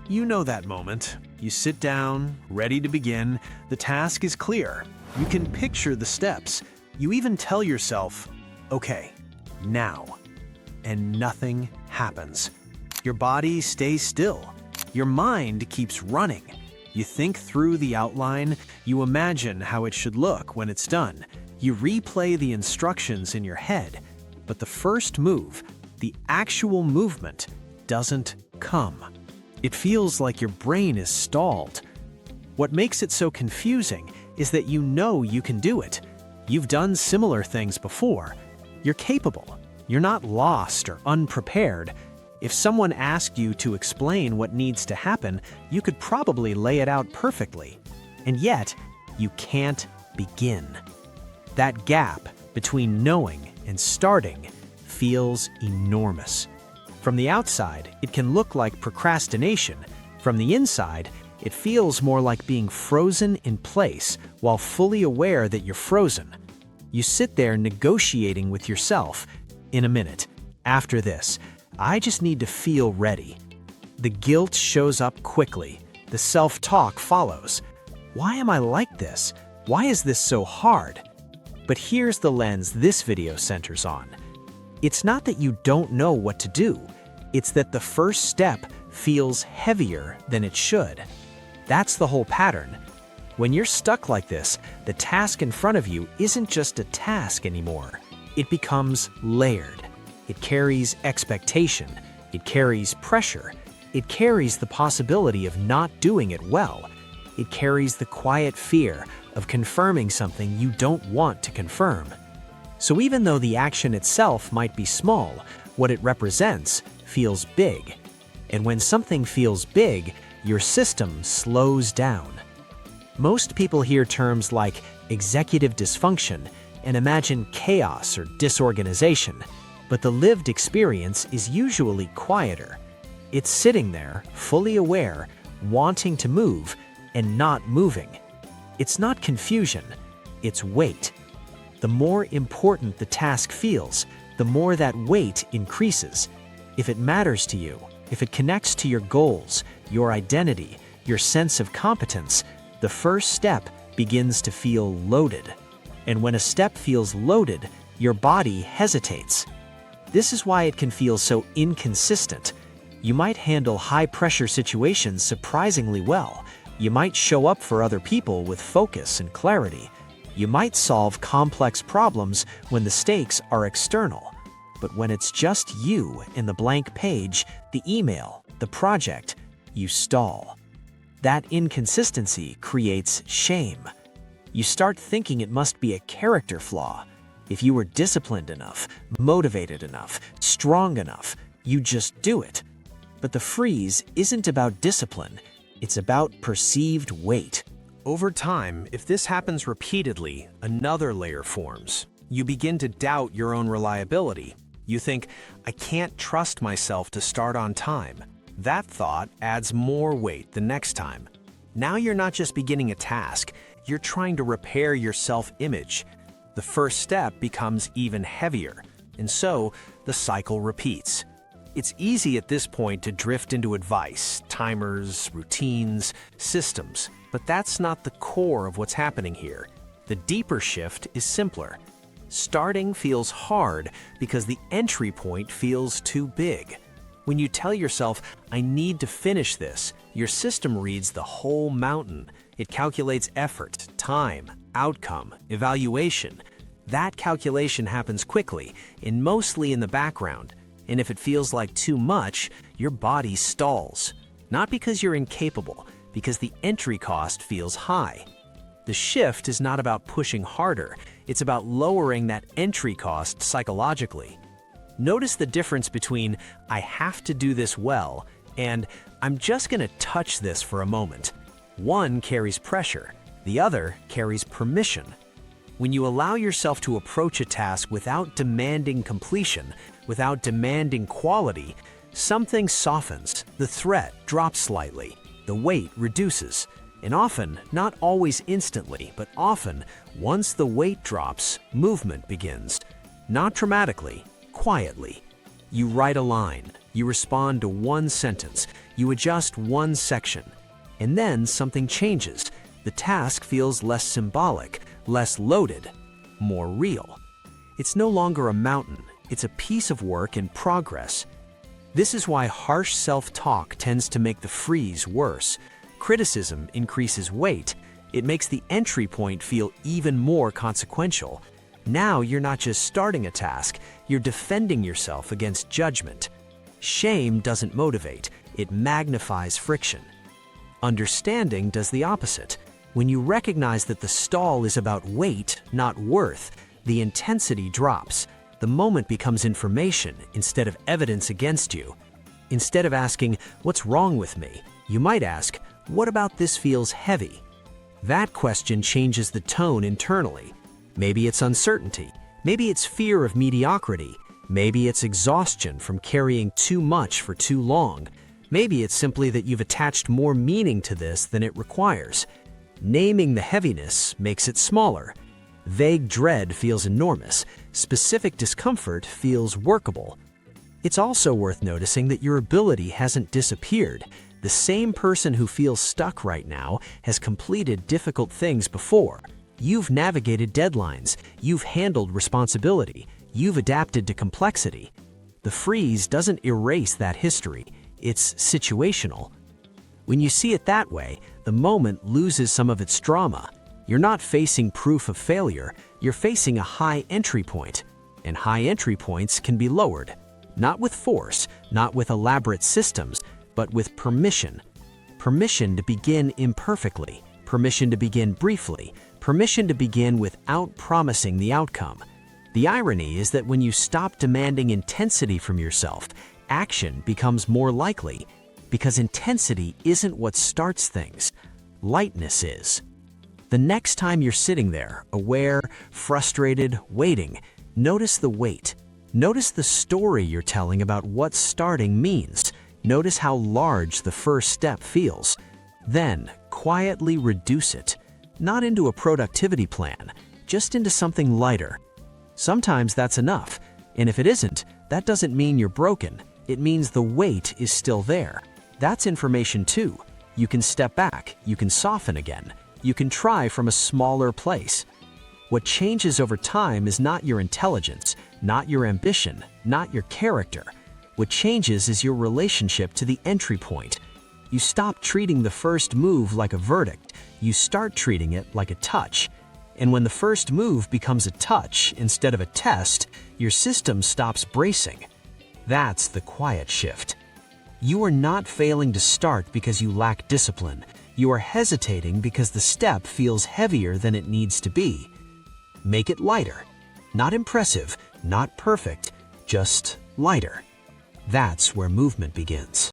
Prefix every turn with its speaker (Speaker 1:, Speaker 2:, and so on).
Speaker 1: You know that moment. You sit down, ready to begin. The task is clear. You can picture the steps. You even tell yourself, okay, now. And nothing happens. Your body stays still. Your mind keeps running. You think through the outline. You imagine how it should look when it's done. You replay the instructions in your head. But the first move, the actual movement, doesn't come. It feels like your brain is stalled. What makes it so confusing is that you know you can do it. You've done similar things before. You're capable. You're not lost or unprepared. If someone asked you to explain what needs to happen, you could probably lay it out perfectly. And yet, you can't begin. That gap between knowing and starting feels enormous. From the outside, it can look like procrastination. From the inside, it feels more like being frozen in place while fully aware that you're frozen. You sit there negotiating with yourself. In a minute, after this, I just need to feel ready. The guilt shows up quickly. The self-talk follows. Why am I like this? Why is this so hard? But here's the lens this video centers on. It's not that you don't know what to do. It's that the first step feels heavier than it should. That's the whole pattern. When you're stuck like this, the task in front of you isn't just a task anymore. It becomes layered. It carries expectation. It carries pressure. It carries the possibility of not doing it well. It carries the quiet fear of confirming something you don't want to confirm. So even though the action itself might be small, what it represents feels big. And when something feels big, your system slows down. Most people hear terms like executive dysfunction and imagine chaos or disorganization, but the lived experience is usually quieter. It's sitting there, fully aware, wanting to move, and not moving. It's not confusion, it's weight. The more important the task feels, the more that weight increases. If it matters to you, if it connects to your goals, your identity, your sense of competence, the first step begins to feel loaded. And when a step feels loaded, your body hesitates. This is why it can feel so inconsistent. You might handle high-pressure situations surprisingly well. You might show up for other people with focus and clarity. You might solve complex problems when the stakes are external. But when it's just you and the blank page, the email, the project, you stall. That inconsistency creates shame. You start thinking it must be a character flaw. If you were disciplined enough, motivated enough, strong enough, you just do it. But the freeze isn't about discipline. It's about perceived weight. Over time, if this happens repeatedly, another layer forms. You begin to doubt your own reliability. You think, I can't trust myself to start on time. That thought adds more weight the next time. Now you're not just beginning a task, you're trying to repair your self-image. The first step becomes even heavier, and so the cycle repeats. It's easy at this point to drift into advice, timers, routines, systems, but that's not the core of what's happening here. The deeper shift is simpler. Starting feels hard because the entry point feels too big. When you tell yourself, I need to finish this, your system reads the whole mountain. It calculates effort, time, outcome, evaluation. That calculation happens quickly and mostly in the background. And if it feels like too much, your body stalls. Not because you're incapable, because the entry cost feels high. The shift is not about pushing harder, it's about lowering that entry cost psychologically. Notice the difference between, I have to do this well, and I'm just gonna touch this for a moment. One carries pressure, the other carries permission. When you allow yourself to approach a task without demanding completion, without demanding quality, something softens, the threat drops slightly, the weight reduces. And often, not always instantly, but often, once the weight drops, movement begins. Not dramatically, quietly. You write a line, You respond to one sentence, you adjust one section, and then something changes. The task feels less symbolic, less loaded, more real. It's no longer a mountain, it's a piece of work in progress. This is why harsh self-talk tends to make the freeze worse. Criticism increases weight. It makes the entry point feel even more consequential. Now you're not just starting a task, you're defending yourself against judgment. Shame doesn't motivate, it magnifies friction. Understanding does the opposite. When you recognize that the stall is about weight, not worth, the intensity drops. The moment becomes information instead of evidence against you. Instead of asking, "What's wrong with me?" you might ask, "What about this feels heavy?" That question changes the tone internally. Maybe it's uncertainty. Maybe it's fear of mediocrity. Maybe it's exhaustion from carrying too much for too long. Maybe it's simply that you've attached more meaning to this than it requires. Naming the heaviness makes it smaller. Vague dread feels enormous. Specific discomfort feels workable. It's also worth noticing that your ability hasn't disappeared. The same person who feels stuck right now has completed difficult things before. You've navigated deadlines. You've handled responsibility. You've adapted to complexity. The freeze doesn't erase that history. It's situational. When you see it that way, the moment loses some of its drama. You're not facing proof of failure, you're facing a high entry point. And high entry points can be lowered. Not with force, not with elaborate systems, but with permission. Permission to begin imperfectly, permission to begin briefly, permission to begin without promising the outcome. The irony is that when you stop demanding intensity from yourself, action becomes more likely, because intensity isn't what starts things. Lightness is. The next time you're sitting there, aware, frustrated, waiting, notice the weight. Notice the story you're telling about what starting means. Notice how large the first step feels. Then, quietly reduce it. Not into a productivity plan, just into something lighter. Sometimes that's enough, and if it isn't, that doesn't mean you're broken. It means the weight is still there. That's information too. You can step back, you can soften again. You can try from a smaller place. What changes over time is not your intelligence, not your ambition, not your character. What changes is your relationship to the entry point. You stop treating the first move like a verdict. You start treating it like a touch. And when the first move becomes a touch instead of a test, your system stops bracing. That's the quiet shift. You are not failing to start because you lack discipline. You are hesitating because the step feels heavier than it needs to be. Make it lighter. Not impressive, not perfect, just lighter. That's where movement begins.